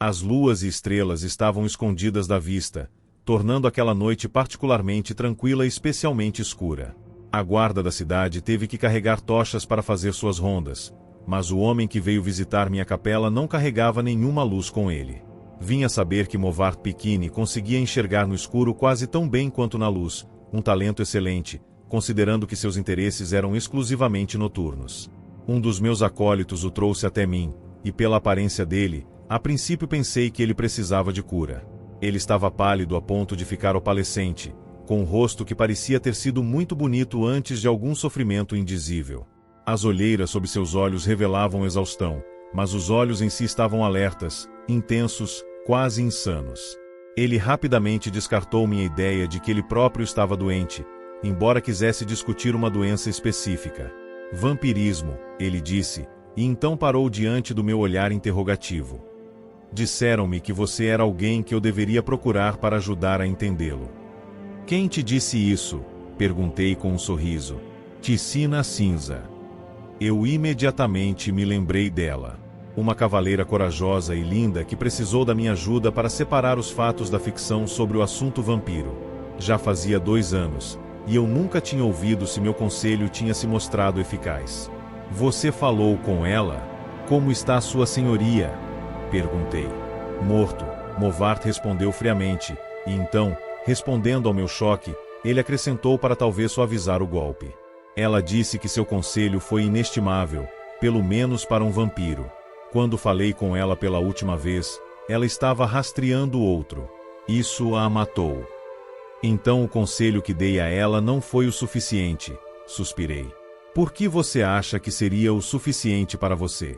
As luas e estrelas estavam escondidas da vista, tornando aquela noite particularmente tranquila e especialmente escura. A guarda da cidade teve que carregar tochas para fazer suas rondas, mas o homem que veio visitar minha capela não carregava nenhuma luz com ele. Vim a saber que Movart Piquini conseguia enxergar no escuro quase tão bem quanto na luz, um talento excelente, considerando que seus interesses eram exclusivamente noturnos. Um dos meus acólitos o trouxe até mim, e pela aparência dele, a princípio pensei que ele precisava de cura. Ele estava pálido a ponto de ficar opalescente, com um rosto que parecia ter sido muito bonito antes de algum sofrimento indizível. As olheiras sob seus olhos revelavam exaustão, mas os olhos em si estavam alertas, intensos, quase insanos. Ele rapidamente descartou minha ideia de que ele próprio estava doente, embora quisesse discutir uma doença específica. Vampirismo, ele disse, e então parou diante do meu olhar interrogativo. Disseram-me que você era alguém que eu deveria procurar para ajudar a entendê-lo. Quem te disse isso? Perguntei com um sorriso. Ticina Cinza. Eu imediatamente me lembrei dela. Uma cavaleira corajosa e linda que precisou da minha ajuda para separar os fatos da ficção sobre o assunto vampiro. Já fazia 2 anos, e eu nunca tinha ouvido se meu conselho tinha se mostrado eficaz. Você falou com ela? Como está sua senhoria? Perguntei. Morto, Movart respondeu friamente, e então, respondendo ao meu choque, ele acrescentou para talvez suavizar o golpe. Ela disse que seu conselho foi inestimável, pelo menos para um vampiro. Quando falei com ela pela última vez, ela estava rastreando outro. Isso a matou. Então o conselho que dei a ela não foi o suficiente, suspirei. Por que você acha que seria o suficiente para você?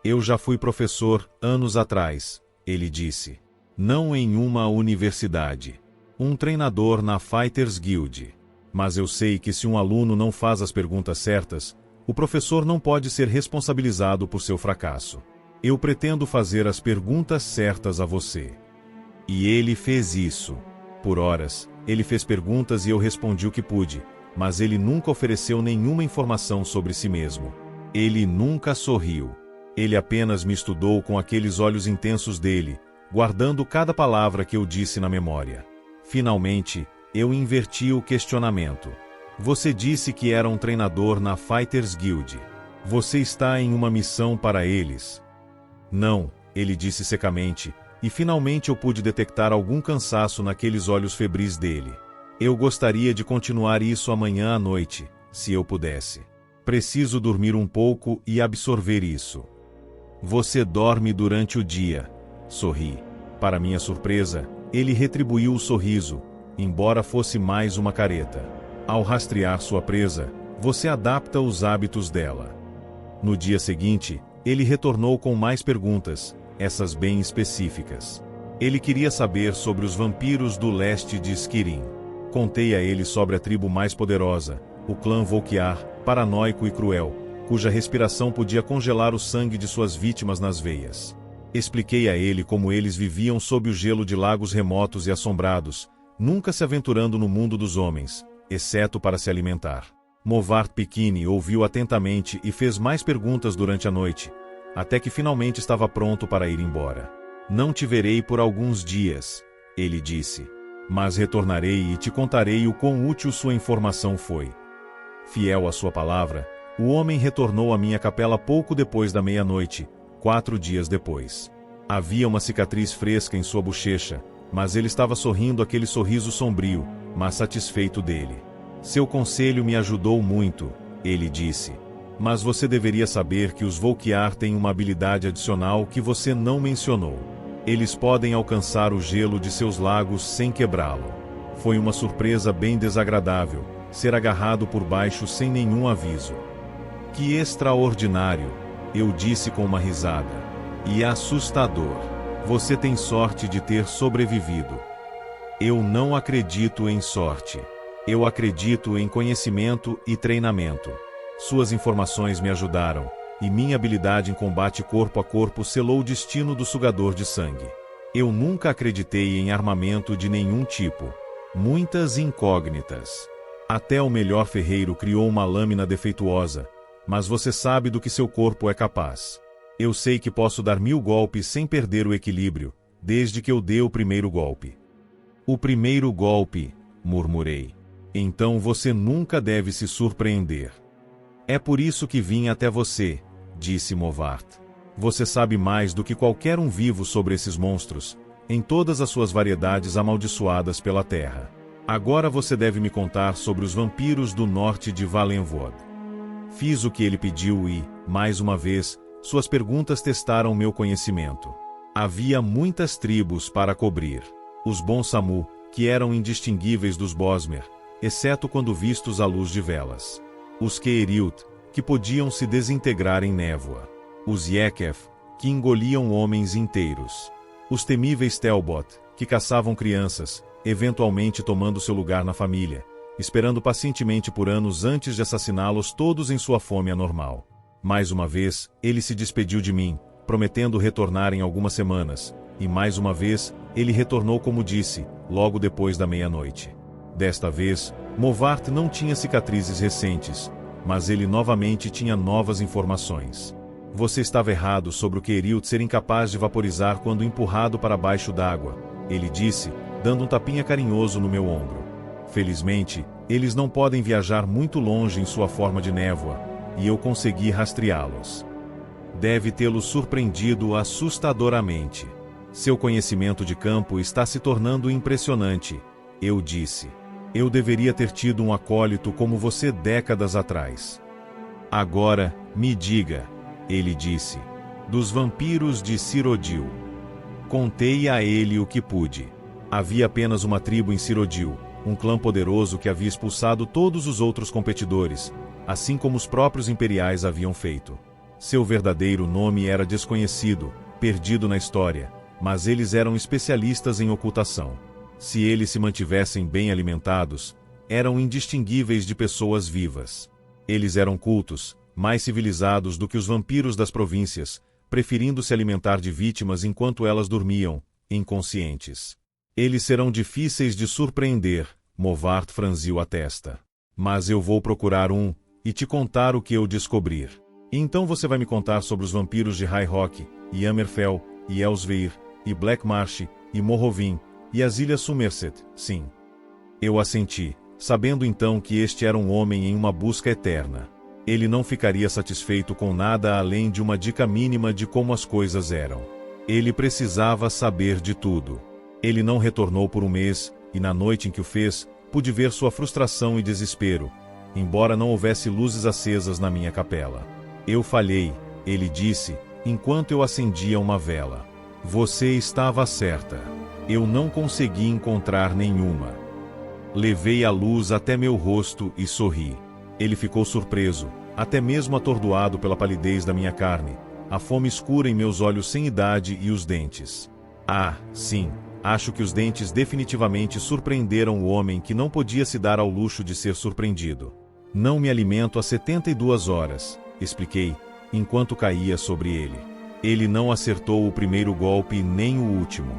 Eu já fui professor, anos atrás, ele disse. Não em uma universidade. Um treinador na Fighters Guild. Mas eu sei que se um aluno não faz as perguntas certas, o professor não pode ser responsabilizado por seu fracasso. Eu pretendo fazer as perguntas certas a você. E ele fez isso. Por horas, ele fez perguntas e eu respondi o que pude, mas ele nunca ofereceu nenhuma informação sobre si mesmo. Ele nunca sorriu. Ele apenas me estudou com aqueles olhos intensos dele, guardando cada palavra que eu disse na memória. Finalmente, eu inverti o questionamento. Você disse que era um treinador na Fighters Guild. Você está em uma missão para eles? Não, ele disse secamente, e finalmente eu pude detectar algum cansaço naqueles olhos febris dele. Eu gostaria de continuar isso amanhã à noite, se eu pudesse. Preciso dormir um pouco e absorver isso. Você dorme durante o dia. Sorri. Para minha surpresa, ele retribuiu o sorriso, embora fosse mais uma careta. Ao rastrear sua presa, você adapta os hábitos dela. No dia seguinte, ele retornou com mais perguntas, essas bem específicas. Ele queria saber sobre os vampiros do leste de Skirin. Contei a ele sobre a tribo mais poderosa, o clã Volquiar, paranoico e cruel, cuja respiração podia congelar o sangue de suas vítimas nas veias. Expliquei a ele como eles viviam sob o gelo de lagos remotos e assombrados, nunca se aventurando no mundo dos homens, exceto para se alimentar. Movart Piquini ouviu atentamente e fez mais perguntas durante a noite, até que finalmente estava pronto para ir embora. Não te verei por alguns dias, ele disse. Mas retornarei e te contarei o quão útil sua informação foi. Fiel à sua palavra, o homem retornou à minha capela pouco depois da meia-noite, 4 dias depois. Havia uma cicatriz fresca em sua bochecha, mas ele estava sorrindo aquele sorriso sombrio, mas satisfeito dele. Seu conselho me ajudou muito, ele disse. Mas você deveria saber que os Volquiar têm uma habilidade adicional que você não mencionou. Eles podem alcançar o gelo de seus lagos sem quebrá-lo. Foi uma surpresa bem desagradável, ser agarrado por baixo sem nenhum aviso. Que extraordinário, eu disse com uma risada. E assustador. Você tem sorte de ter sobrevivido. Eu não acredito em sorte. Eu acredito em conhecimento e treinamento. Suas informações me ajudaram, e minha habilidade em combate corpo a corpo selou o destino do sugador de sangue. Eu nunca acreditei em armamento de nenhum tipo. Muitas incógnitas. Até o melhor ferreiro criou uma lâmina defeituosa, mas você sabe do que seu corpo é capaz. Eu sei que posso dar 1000 golpes sem perder o equilíbrio, desde que eu dê o primeiro golpe. O primeiro golpe, murmurei. Então você nunca deve se surpreender. É por isso que vim até você, disse Movart. Você sabe mais do que qualquer um vivo sobre esses monstros, em todas as suas variedades amaldiçoadas pela terra. Agora você deve me contar sobre os vampiros do norte de Valenvoord. Fiz o que ele pediu e, mais uma vez, suas perguntas testaram meu conhecimento. Havia muitas tribos para cobrir. Os Bonsamu, que eram indistinguíveis dos Bosmer, exceto quando vistos à luz de velas. Os Keeriut, que podiam se desintegrar em névoa. Os Yekef, que engoliam homens inteiros. Os temíveis Telbot, que caçavam crianças, eventualmente tomando seu lugar na família, esperando pacientemente por anos antes de assassiná-los todos em sua fome anormal. Mais uma vez, ele se despediu de mim, prometendo retornar em algumas semanas, e mais uma vez, ele retornou como disse, logo depois da meia-noite. Desta vez, Movart não tinha cicatrizes recentes, mas ele novamente tinha novas informações. Você estava errado sobre o Keeriut ser incapaz de vaporizar quando empurrado para baixo d'água, ele disse, dando um tapinha carinhoso no meu ombro. Felizmente, eles não podem viajar muito longe em sua forma de névoa, e eu consegui rastreá-los. Deve tê-los surpreendido assustadoramente. Seu conhecimento de campo está se tornando impressionante, eu disse. Eu deveria ter tido um acólito como você décadas atrás. Agora, me diga, ele disse, dos vampiros de Cyrodiil. Contei a ele o que pude. Havia apenas uma tribo em Cyrodiil, um clã poderoso que havia expulsado todos os outros competidores, assim como os próprios imperiais haviam feito. Seu verdadeiro nome era desconhecido, perdido na história, mas eles eram especialistas em ocultação. Se eles se mantivessem bem alimentados, eram indistinguíveis de pessoas vivas. Eles eram cultos, mais civilizados do que os vampiros das províncias, preferindo se alimentar de vítimas enquanto elas dormiam, inconscientes. Eles serão difíceis de surpreender, Movart franziu a testa. Mas eu vou procurar um, e te contar o que eu descobrir. Então você vai me contar sobre os vampiros de High Rock, e Hammerfell, e Elsveir, e Black Marsh, e Morrowind, e as Ilhas Somerset, sim. Eu assenti, sabendo então que este era um homem em uma busca eterna. Ele não ficaria satisfeito com nada além de uma dica mínima de como as coisas eram. Ele precisava saber de tudo. Ele não retornou por um mês, e na noite em que o fez, pude ver sua frustração e desespero, embora não houvesse luzes acesas na minha capela. Eu falhei, ele disse, enquanto eu acendia uma vela. Você estava certa. Eu não consegui encontrar nenhuma. Levei a luz até meu rosto e sorri. Ele ficou surpreso, até mesmo atordoado pela palidez da minha carne, a fome escura em meus olhos sem idade e os dentes. Ah, sim, acho que os dentes definitivamente surpreenderam o homem que não podia se dar ao luxo de ser surpreendido. Não me alimento há 72 horas, expliquei, enquanto caía sobre ele. Ele não acertou o primeiro golpe nem o último.